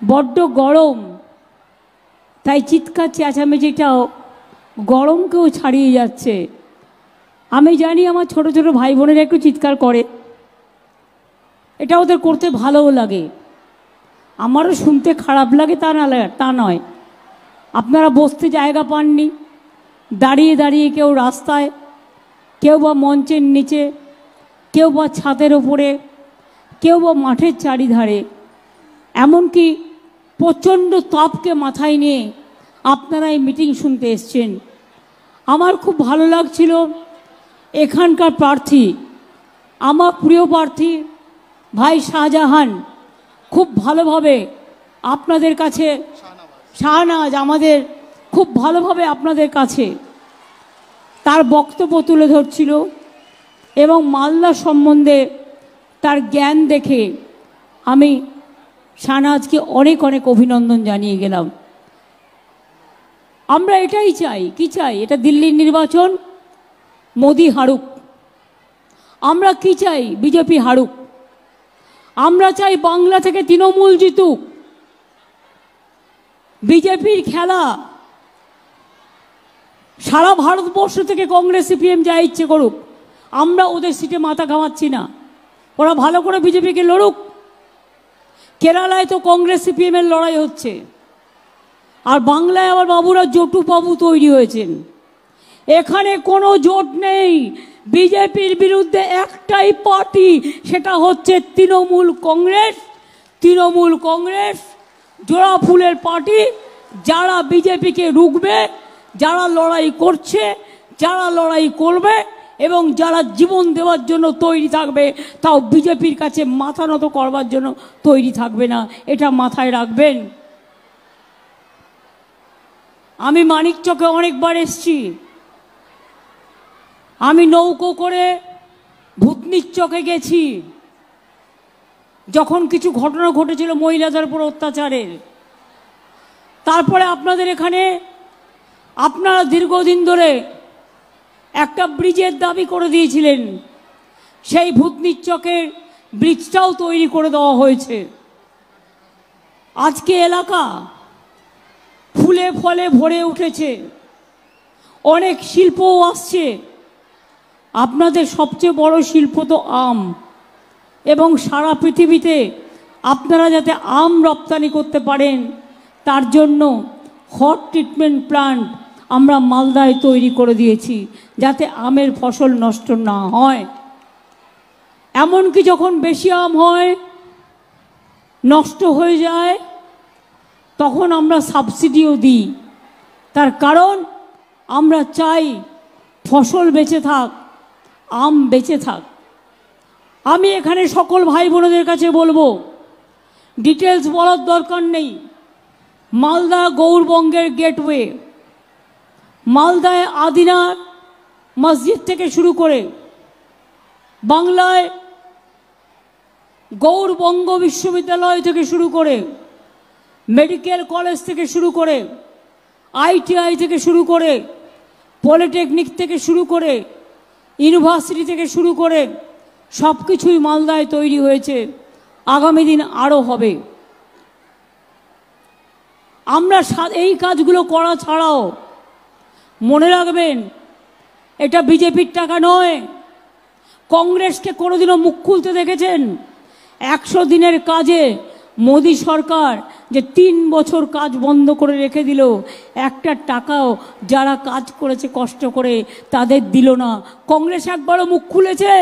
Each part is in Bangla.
বড্ড গরম, তাই চিৎকার চেঁচামেচিটাও গরমকেও ছাড়িয়ে যাচ্ছে। আমি জানি আমার ছোট ছোট ভাই বোনেরা একটু চিৎকার করে, এটা ওদের করতে ভালোও লাগে, আমারও শুনতে খারাপ লাগে তা নয়। আপনারা বসতে জায়গা পাননি, দাঁড়িয়ে দাঁড়িয়ে কেউ রাস্তায়, কেউ বা মঞ্চের নিচে, কেউ বা ছাদের ওপরে, কেউ বা মাঠের চারিধারে, এমনকি প্রচণ্ড তাপকে মাথায় নিয়ে আপনারা এই মিটিং শুনতে এসছেন। আমার খুব ভালো লাগছিল এখানকার প্রার্থী, আমার প্রিয় প্রার্থী ভাই শাহজাহান খুব ভালোভাবে আপনাদের কাছে, শাহনাজ আমাদের খুব ভালোভাবে আপনাদের কাছে তার বক্তব্য তুলে ধরছিল এবং মালদা সম্বন্ধে তার জ্ঞান দেখে আমি শাহনাজকে অনেক অনেক অভিনন্দন জানিয়ে গেলাম। আমরা এটাই চাই, কি চাই? এটা দিল্লির নির্বাচন, মোদি হারুক। আমরা কি চাই? বিজেপি হারুক। আমরা চাই বাংলা থেকে তৃণমূল জিতুক। বিজেপির খেলা সারা ভারতবর্ষ থেকে কংগ্রেস সিপিএম যা ইচ্ছে করুক, আমরা ওদের সিটে মাথা ঘামাচ্ছি না, ওরা ভালো করে বিজেপিকে লড়ুক। কেরালায় তো কংগ্রেস সিপিএমের লড়াই হচ্ছে, আর বাংলায় আবার বাবুরা জটু বাবু তৈরি হয়েছেন। এখানে কোনো জোট নেই, বিজেপির বিরুদ্ধে একটাই পার্টি, সেটা হচ্ছে তৃণমূল কংগ্রেস। তৃণমূল কংগ্রেস জোড়া ফুলের পার্টি, যারা বিজেপিকে রুখবে, যারা লড়াই করছে, যারা লড়াই করবে এবং যারা জীবন দেওয়ার জন্য তৈরি থাকবে, তাও বিজেপির কাছে মাথা নত করবার জন্য তৈরি থাকবে না, এটা মাথায় রাখবেন। আমি মানিকচকে অনেকবার এসছি, আমি নৌকো করে ভূতনির চকে গেছি যখন কিছু ঘটনা ঘটেছিল মহিলাদের উপর অত্যাচারের। তারপরে আপনাদের এখানে আপনারা দীর্ঘদিন ধরে একটা ব্রিজের দাবি করে দিয়েছিলেন, সেই ভূতনির চকের ব্রিজটাও তৈরি করে দেওয়া হয়েছে। আজকে এলাকা ফুলে ফলে ভরে উঠেছে, অনেক শিল্পও আসছে। আপনাদের সবচেয়ে বড় শিল্প তো আম, এবং সারা পৃথিবীতে আপনারা যাতে আম রপ্তানি করতে পারেন তার জন্য হট ট্রিটমেন্ট প্ল্যান্ট আমরা মালদায় তৈরি করে দিয়েছি, যাতে আমের ফসল নষ্ট না হয়। এমনকি যখন বেশি আম হয়, নষ্ট হয়ে যায়, তখন আমরা সাবসিডিও দিই। তার কারণ আমরা চাই ফসল বেঁচে থাক, আম বেঁচে থাক। আমি এখানে সকল ভাই বোনদের কাছে বলবো, ডিটেলস বলার দরকার নেই। মালদা গৌরবঙ্গের গেটওয়ে, মালদায় আদিনা মসজিদ থেকে শুরু করে, বাংলায় গৌরবঙ্গ বিশ্ববিদ্যালয় থেকে শুরু করে, মেডিকেল কলেজ থেকে শুরু করে, আইটিআই থেকে শুরু করে, পলিটেকনিক থেকে শুরু করে, ইউনিভার্সিটি থেকে শুরু করে সব কিছুই মালদায় তৈরি হয়েছে, আগামী দিন আরও হবে। আমরা এই কাজগুলো করা ছাড়াও মনে রাখবেন, এটা বিজেপির টাকা নয়। কংগ্রেসকে কোনোদিনও মুখ খুলতে দেখেছেন? 100 দিনের কাজে মোদি সরকার যে 3 বছর কাজ বন্ধ করে রেখে দিল, একটা টাকাও যারা কাজ করেছে কষ্ট করে তাদের দিল না। কংগ্রেস একবারও মুখ খুলেছে?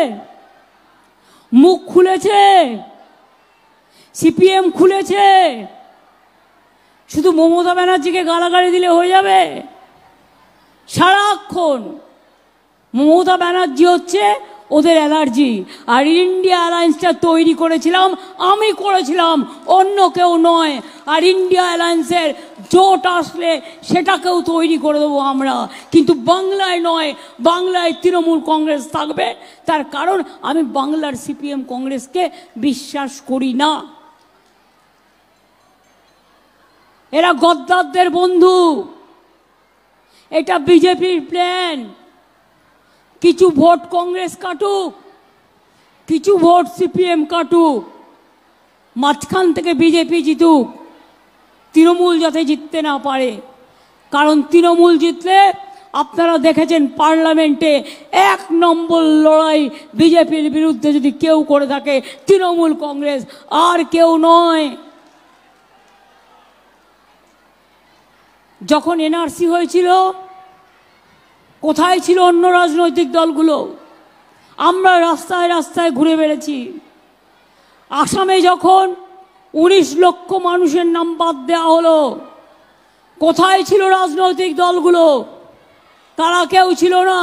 মুখ খুলেছে? সিপিএম খুলেছে? শুধু মমতা ব্যানার্জিকে গালাগালি দিলে হয়ে যাবে? সারাক্ষণ মমতা ব্যানার্জি হচ্ছে ওদের অ্যালার্জি। আর ইন্ডিয়া অ্যালায়েন্সটা তৈরি করেছিলাম আমি, করেছিলাম, অন্য কেউ নয়। আর ইন্ডিয়া অ্যালায়েন্সের জোট আসলে সেটাকেও তৈরি করে দেবো আমরা, কিন্তু বাংলায় নয়। বাংলায় তৃণমূল কংগ্রেস থাকবে, তার কারণ আমি বাংলার সিপিএম কংগ্রেসকে বিশ্বাস করি না। এরা গদ্দারদের বন্ধু, এটা বিজেপির প্ল্যান। কিছু ভোট কংগ্রেস কাটুক, কিছু ভোট সিপিএম কাটুক, মাঝখান থেকে বিজেপি জিতুক, তৃণমূল যাতে জিততে না পারে, কারণ তৃণমূল জিতলে আপনারা দেখেছেন পার্লামেন্টে 1 নম্বর লড়াই বিজেপির বিরুদ্ধে যদি কেউ করে থাকে তৃণমূল কংগ্রেস, আর কেউ নয়। যখন এনআরসি হয়েছিল কোথায় ছিল অন্য রাজনৈতিক দলগুলো? আমরা রাস্তায় রাস্তায় ঘুরে বেড়েছি। আসামে যখন 19 লক্ষ মানুষের নাম বাদ দেওয়া হলো, কোথায় ছিল রাজনৈতিক দলগুলো? তারা কেউ ছিল না।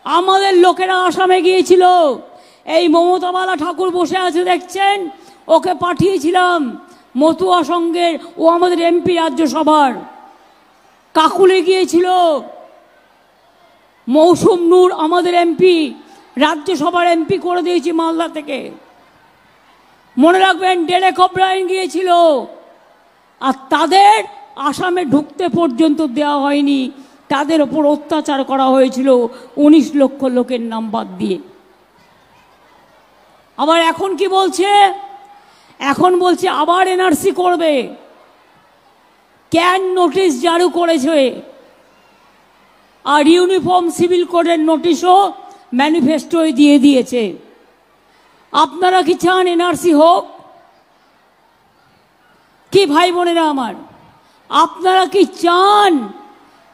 আমাদের লোকেরা আসামে গিয়েছিল। এই মমতাবালা ঠাকুর বসে আছে দেখছেন, ওকে পাঠিয়েছিলাম মতুয়া সঙ্গের, ও আমাদের এমপি রাজ্যসভার। কাকুলে গিয়েছিল মৌসুম নূর, আমাদের এমপি, রাজ্যসভার এমপি করে দিয়েছি মালদা থেকে। মনে রাখবেন ডেরেক ওব্রায়েন গিয়েছিল, আর তাদের আসামে ঢুকতে পর্যন্ত দেওয়া হয়নি। তাদের ওপর অত্যাচার করা হয়েছিল 19 লক্ষ লোকের নাম বাদ দিয়ে। আবার এখন কি বলছে? এখন বলছে আবার এনআরসি করবে। ক্যান নোটিশ জারি করেছে, আর ইউনিফর্ম সিভিল কোডের নোটিশও ম্যানিফেস্টোয় দিয়ে দিয়েছে। আপনারা কি চান এনআরসি হোক? কি ভাই বোনেরা আমার, আপনারা কি চান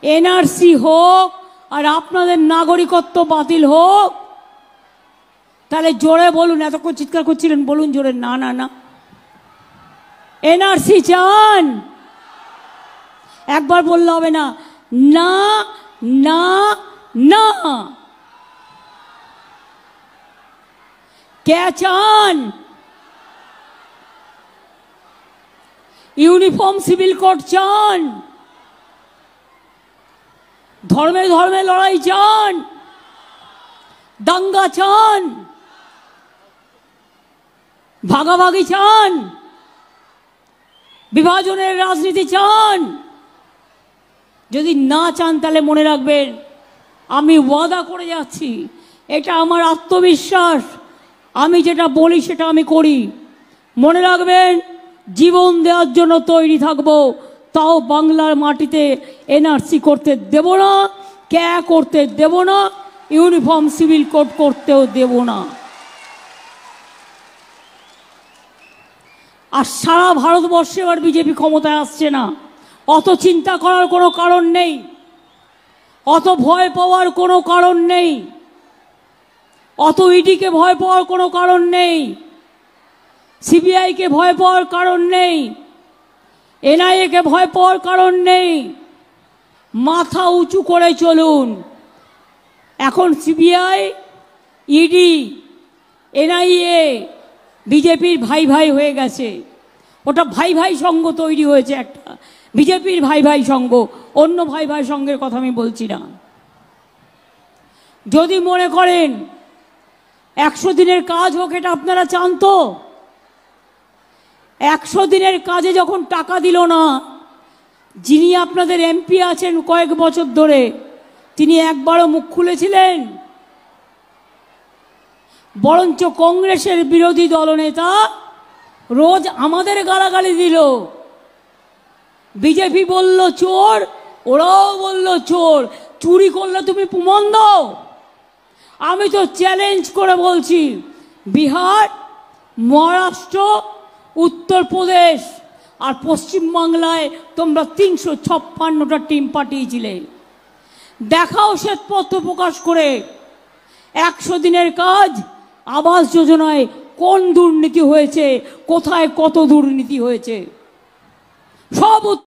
এনআরসি হোক আর আপনাদের নাগরিকত্ব বাতিল হোক? তাহলে জোরে বলুন। এতক্ষণ চিৎকার করছিলেন, বলুন জোরে, না না না। এনআরসি চান? একবার বললে হবে না, না না না। কে চান? ইউনিফর্ম সিভিল কোড চান? ধর্মে ধর্মে লড়াই চান? দাঙ্গা চান? ভাগাভাগি চান? বিভাজনের রাজনীতি চান? যদি না চান তাহলে মনে রাখবেন, আমি ওয়াদা করে যাচ্ছি, এটা আমার আত্মবিশ্বাস, আমি যেটা বলি সেটা আমি করি। মনে রাখবেন, জীবন দেওয়ার জন্য তৈরি থাকবো, তাও বাংলার মাটিতে এনআরসি করতে দেব না, ক্যা করতে দেব না, ইউনিফর্ম সিভিল কোড করতেও দেব না। আর সারা ভারতবর্ষে এবার বিজেপি ক্ষমতায় আসছে না, অত চিন্তা করার কোনো কারণ নেই, অত ভয় পাওয়ার কোনো কারণ নেই, অত ইডিকে ভয় পাওয়ার কোনো কারণ নেই, সিবিআইকে ভয় পাওয়ার কারণ নেই, এনআইএকে ভয় পাওয়ার কারণ নেই। মাথা উঁচু করে চলুন। এখন সিবিআই, ইডি, এনআইএ বিজেপির ভাই ভাই হয়ে গেছে। ওটা ভাই ভাই সংঘ তৈরি হয়েছে একটা, বিজেপির ভাই ভাই সংঘ, অন্য ভাই ভাই সংঘের কথা আমি বলছি না। যদি মনে করেন 100 দিনের কাজ হোক, এটা আপনারা চান তো? 100 দিনের কাজে যখন টাকা দিল না, যিনি আপনাদের এমপি আছেন কয়েক বছর ধরে, তিনি একবারও মুখ খুলেছিলেন? বরঞ্চ কংগ্রেসের বিরোধী দলনেতা রোজ আমাদের গালাগালি দিল। বিজেপি বলল চোর, ওরাও বলল চোর। চুরি করলে তুমি প্রমাণ দাও। আমি তো চ্যালেঞ্জ করে বলছি, বিহার, মহারাষ্ট্র, উত্তরপ্রদেশ আর পশ্চিমবাংলায় তোমরা 356টা টিম পাঠিয়েছিলে। দেখাও শ্বেতপত্র প্রকাশ করে 100 দিনের কাজ, আবাস যোজনায় কোন দুর্নীতি হয়েছে, কোথায় কত দুর্নীতি হয়েছে, সব